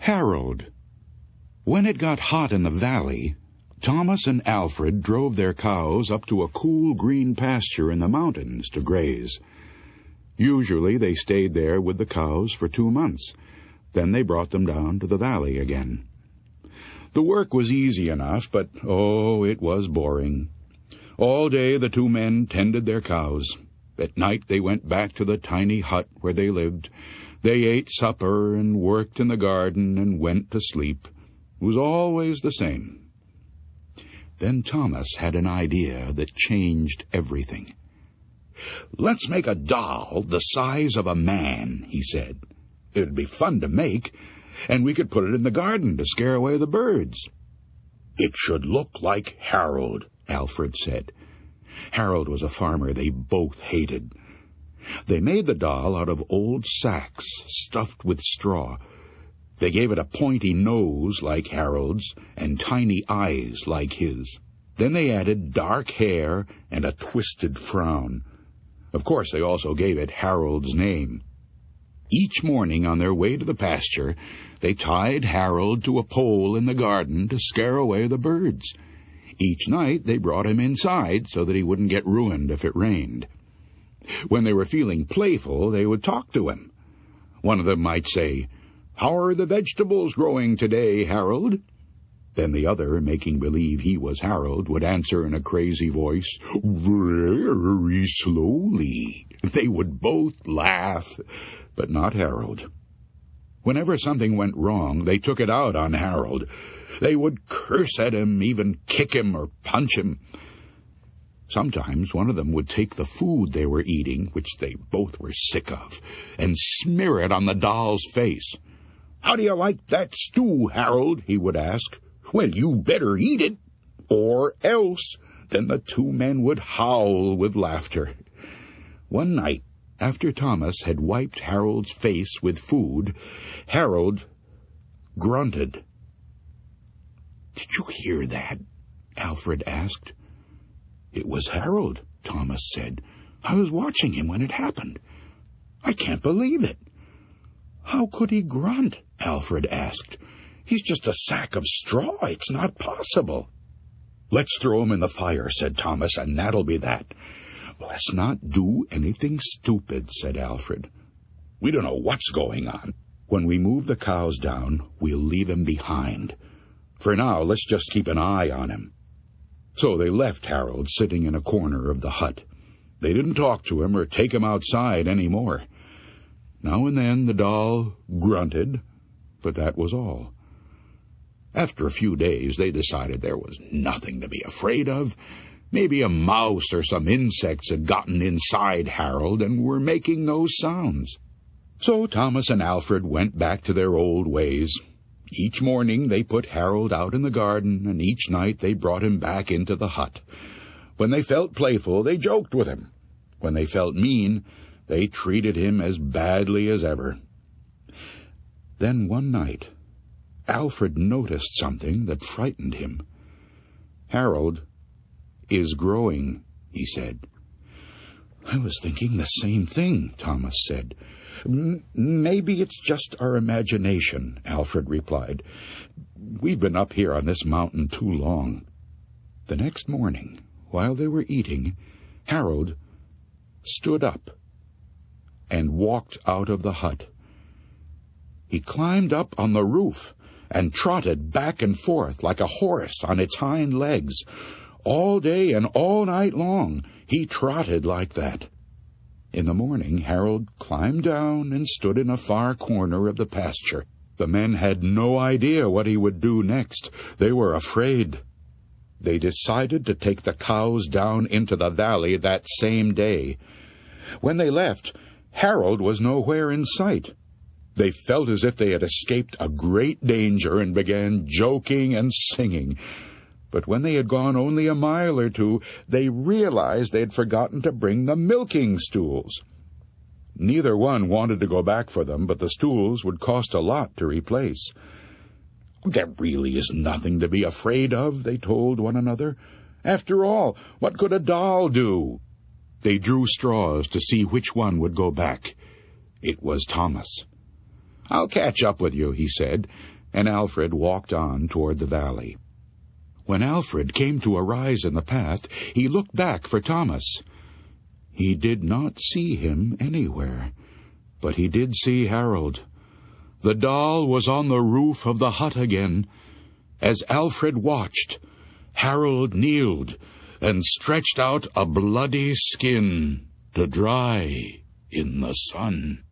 Harold. When it got hot in the valley, Thomas and Alfred drove their cows up to a cool green pasture in the mountains to graze. Usually they stayed there with the cows for 2 months. Then they brought them down to the valley again. The work was easy enough, but, it was boring. All day the 2 men tended their cows. At night they went back to the tiny hut where they lived. They ate supper and worked in the garden and went to sleep. It was always the same. Then Thomas had an idea that changed everything. "Let's make a doll the size of a man," he said. "It'd be fun to make, and we could put it in the garden to scare away the birds." "It should look like Harold," Alfred said. Harold was a farmer they both hated. They made the doll out of old sacks stuffed with straw. They gave it a pointy nose like Harold's and tiny eyes like his. Then they added dark hair and a twisted frown. Of course, they also gave it Harold's name. Each morning on their way to the pasture, they tied Harold to a pole in the garden to scare away the birds. Each night they brought him inside so that he wouldn't get ruined if it rained. When they were feeling playful, they would talk to him. One of them might say, "How are the vegetables growing today, Harold?" Then the other, making believe he was Harold, would answer in a crazy voice, "Very slowly." They would both laugh, but not Harold. Whenever something went wrong, they took it out on Harold. They would curse at him, even kick him or punch him. Sometimes one of them would take the food they were eating, which they both were sick of, and smear it on the doll's face. "How do you like that stew, Harold?" he would ask. "Well, you better eat it, or else." Then the 2 men would howl with laughter. One night, after Thomas had wiped Harold's face with food, Harold grunted. "Did you hear that?" Alfred asked. "It was Harold," Thomas said. "I was watching him when it happened. I can't believe it." "How could he grunt?" Alfred asked. "He's just a sack of straw. It's not possible." "Let's throw him in the fire," said Thomas, "and that'll be that." "Let's not do anything stupid," said Alfred. "We don't know what's going on. When we move the cows down, we'll leave him behind. For now, let's just keep an eye on him." So they left Harold sitting in a corner of the hut. They didn't talk to him or take him outside any more. Now and then the doll grunted, but that was all. After a few days, they decided there was nothing to be afraid of. Maybe a mouse or some insects had gotten inside Harold and were making those sounds. So Thomas and Alfred went back to their old ways. Each morning they put Harold out in the garden, and each night they brought him back into the hut. When they felt playful, they joked with him. When they felt mean, they treated him as badly as ever. Then one night, Alfred noticed something that frightened him. "Harold is growing," he said. "I was thinking the same thing," Thomas said. "Maybe it's just our imagination," Alfred replied. "We've been up here on this mountain too long." The next morning, while they were eating, Harold stood up and walked out of the hut. He climbed up on the roof and trotted back and forth like a horse on its hind legs. All day and all night long he trotted like that. In the morning, Harold climbed down and stood in a far corner of the pasture. The men had no idea what he would do next. They were afraid. They decided to take the cows down into the valley that same day. When they left, Harold was nowhere in sight. They felt as if they had escaped a great danger and began joking and singing. But when they had gone only a mile or 2, they realized they had forgotten to bring the milking stools. Neither one wanted to go back for them, but the stools would cost a lot to replace. "There really is nothing to be afraid of," they told one another. "After all, what could a doll do?" They drew straws to see which one would go back. It was Thomas. "I'll catch up with you," he said, and Alfred walked on toward the valley. When Alfred came to a rise in the path, he looked back for Thomas. He did not see him anywhere, but he did see Harold. The doll was on the roof of the hut again. As Alfred watched, Harold kneeled and stretched out a bloody skin to dry in the sun.